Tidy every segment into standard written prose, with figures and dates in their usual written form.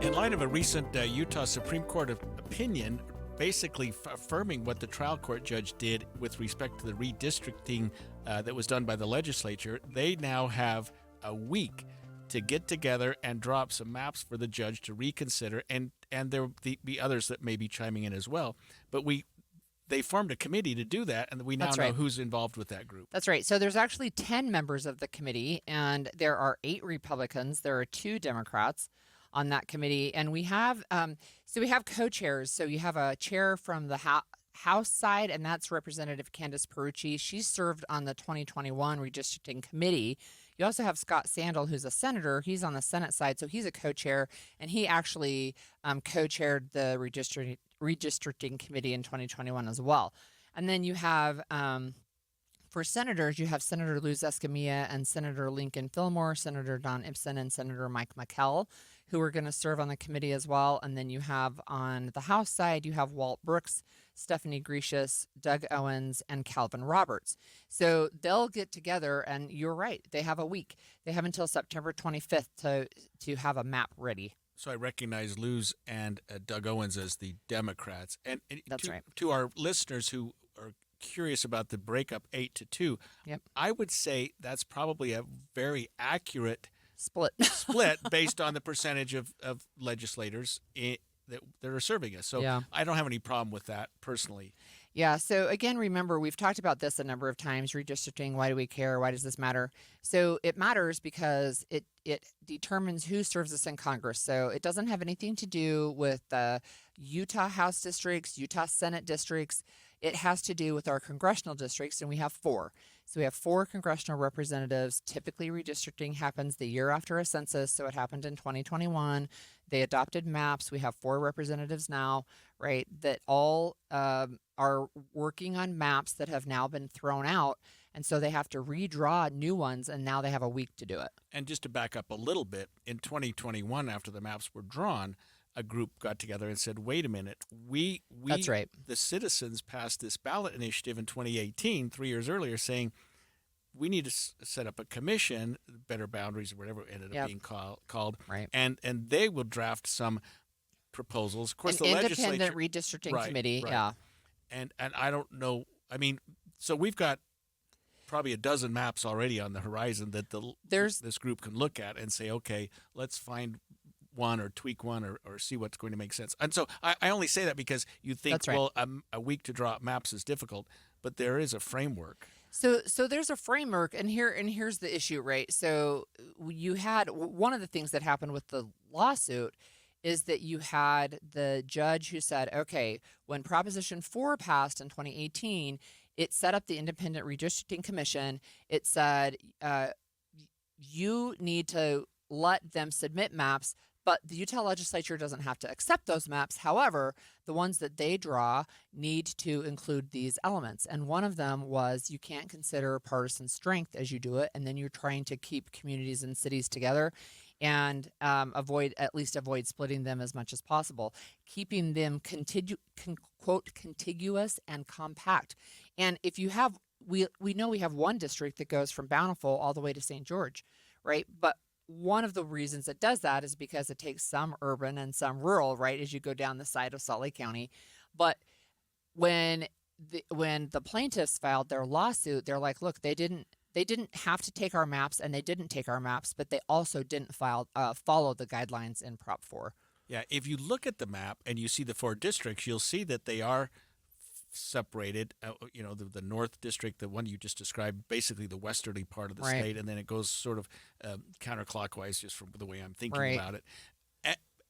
In light of a recent Utah Supreme Court opinion basically affirming what the trial court judge did with respect to the redistricting that was done by the legislature, they now have a week to get together and draw up some maps for the judge to reconsider, and there will be others that may be chiming in as well. But they formed a committee to do that, and we now know who's involved with that group. That's right. So there's actually 10 members of the committee, and there are 8 Republicans. There are 2 Democrats on that committee, and we have co-chairs. So you have a chair from the House side, and that's Representative Candace Perucci. She served on the 2021 Redistricting Committee. You also have Scott Sandel, who's a senator. He's on the Senate side, so he's a co-chair, and he actually co-chaired the Redistricting Committee in 2021 as well. And then you have, for senators, you have Senator Luz Escamilla and Senator Lincoln Fillmore, Senator Don Ibsen, and Senator Mike McKell, who are going to serve on the committee as well. And then you have on the House side, you have Walt Brooks, Stephanie Grecius, Doug Owens, and Calvin Roberts. So they'll get together, and you're right, they have a week. They have until September 25th to have a map ready. So I recognize Luz and Doug Owens as the Democrats. And That's right. To our listeners who are curious about the breakup 8-2, yep, I would say that's probably a very accurate split based on the percentage of legislators that are serving us. So yeah. I don't have any problem with that personally. Yeah. So again, remember, we've talked about this a number of times, redistricting. Why do we care? Why does this matter? So it matters because it determines who serves us in Congress. So it doesn't have anything to do with Utah House districts, Utah Senate districts. It has to do with our congressional districts, and we have 4. So we have 4 congressional representatives. Typically, redistricting happens the year after a census, so it happened in 2021. They adopted maps. We have 4 representatives now, right, that all are working on maps that have now been thrown out, and so they have to redraw new ones, and now they have a week to do it. And just to back up a little bit, in 2021, after the maps were drawn, a group got together and said, wait a minute, we That's right. The citizens passed this ballot initiative in 2018, 3 years earlier, saying we need to set up a commission, Better Boundaries, or whatever it ended up being called, right. and they will draft some proposals. Of course, An the independent legislature, redistricting committee, right. yeah. And I don't know, I mean, so we've got probably a dozen maps already on the horizon that this group can look at and say, okay, let's find one or tweak one or see what's going to make sense. And so I only say that because you think, right. well, a week to draw up maps is difficult, but there is a framework. So there's a framework, and here's the issue, right? So you had one of the things that happened with the lawsuit is that you had the judge who said, okay, when Proposition 4 passed in 2018, it set up the Independent Redistricting Commission. It said you need to let them submit maps, but the Utah legislature doesn't have to accept those maps. However, the ones that they draw need to include these elements. And one of them was you can't consider partisan strength as you do it, and then you're trying to keep communities and cities together and avoid splitting them as much as possible, keeping them quote contiguous and compact. And if you have, we know we have one district that goes from Bountiful all the way to St. George, right? But one of the reasons it does that is because it takes some urban and some rural, right, as you go down the side of Salt Lake County. But when the plaintiffs filed their lawsuit, they're like, look, they didn't have to take our maps, and they didn't take our maps, but they also didn't follow the guidelines in Prop 4. Yeah, if you look at the map and you see the 4 districts, you'll see that they are separated. The North District, the one you just described, basically the westerly part of the state, and then it goes sort of counterclockwise, just from the way I'm thinking about it.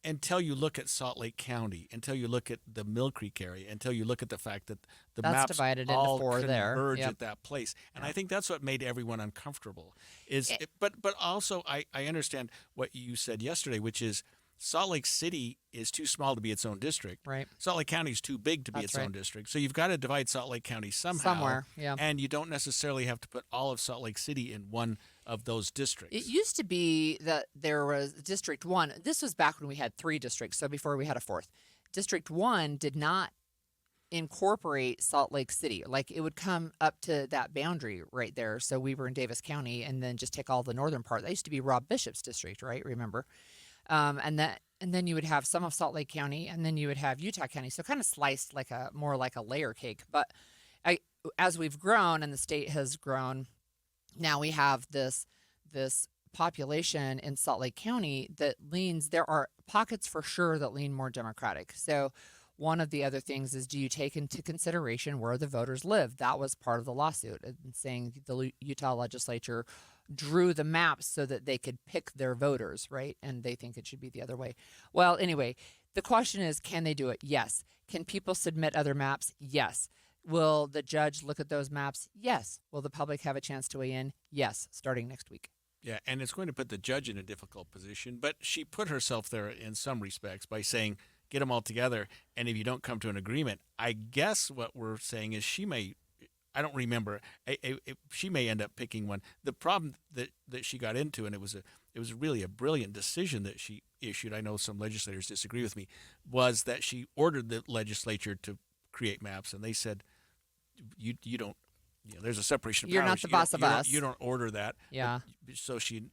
Until you look at Salt Lake County, until you look at the Mill Creek area, until you look at the fact that the that's maps divided all into 4 converge there. at that place. And I think that's what made everyone uncomfortable. But also, I understand what you said yesterday, which is Salt Lake City is too small to be its own district. Right. Salt Lake County is too big to be its own district. So you've got to divide Salt Lake County somewhere. Yeah. And you don't necessarily have to put all of Salt Lake City in one of those districts. It used to be that there was District 1. This was back when we had 3 districts, so before we had a 4th. District 1 did not incorporate Salt Lake City. Like, it would come up to that boundary right there. So we were in Davis County, and then just take all the northern part. That used to be Rob Bishop's district, right? Remember? And then you would have some of Salt Lake County, and then you would have Utah County. So kind of sliced like more like a layer cake. But as we've grown and the state has grown, now we have this population in Salt Lake County that leans. There are pockets for sure that lean more Democratic. So one of the other things is, do you take into consideration where the voters live? That was part of the lawsuit, saying the Utah legislature drew the maps so that they could pick their voters, right? And they think it should be the other way. Well, anyway, the question is, can they do it? Yes. Can people submit other maps? Yes. Will the judge look at those maps? Yes. Will the public have a chance to weigh in? Yes, starting next week. Yeah, and it's going to put the judge in a difficult position, but she put herself there in some respects by saying, get them all together, and if you don't come to an agreement, I guess what we're saying is she may, I don't remember, she may end up picking one. The problem that she got into, and it was really a brilliant decision that she issued, I know some legislators disagree with me, was that she ordered the legislature to create maps, and they said, you don't, there's a separation of You're powers. not the boss of us. You don't order that. Yeah. So she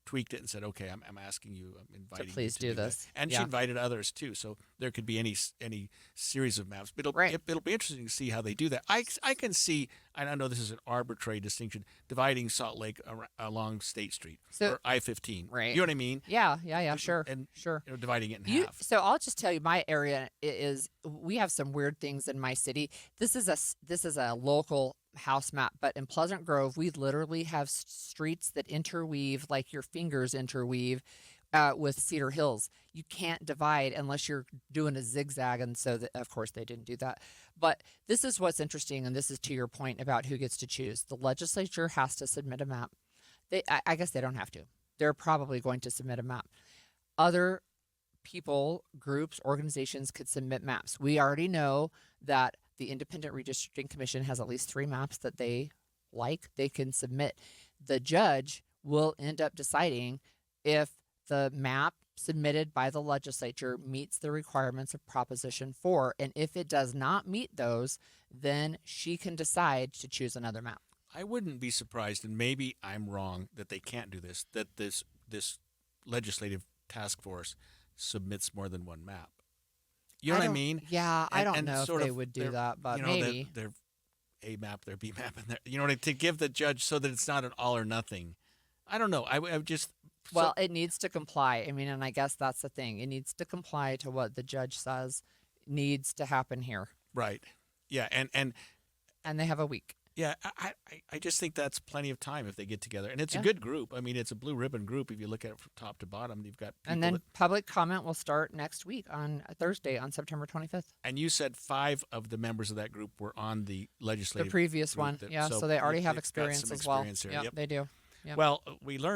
tweaked it and said, okay, I'm asking you, I'm inviting you please to do that. this. And Yeah. she invited others too. So there could be any series of maps. But Right. it'll be interesting to see how they do that. I can see, and I know this is an arbitrary distinction, dividing Salt Lake along State Street or I-15. Right. You know what I mean? Yeah, sure. And sure. dividing it in half. So I'll just tell you, my area is, we have some weird things in my city. This is a local house map, but in Pleasant Grove, we literally have streets that interweave like your fingers interweave with Cedar Hills. You can't divide unless you're doing a zigzag, and so of course they didn't do that. But this is what's interesting, and this is to your point about who gets to choose. The legislature has to submit a map. I guess they don't have to. They're probably going to submit a map. Other people, groups, organizations could submit maps. We already know that the Independent Redistricting Commission has at least 3 maps that they can submit. The judge will end up deciding if the map submitted by the legislature meets the requirements of Proposition 4. And if it does not meet those, then she can decide to choose another map. I wouldn't be surprised, and maybe I'm wrong, that they can't do this, that this legislative task force submits more than one map. You know what I mean? Yeah, I don't know if they would do that, but maybe. They're A map, their B map, and their, you know, to give the judge so that it's not an all or nothing. I don't know. I just... Well, it needs to comply. I mean, and I guess that's the thing. It needs to comply to what the judge says needs to happen here. Right. Yeah, and they have a week. Yeah, I just think that's plenty of time if they get together. And it's a good group. I mean, it's a blue ribbon group if you look at it from top to bottom. You've got people. And then public comment will start next week on Thursday, on September 25th. And you said 5 of the members of that group were on the legislative The previous one. That, so they already have experience as well. Here. Yep, they do. Yep. Well, we learned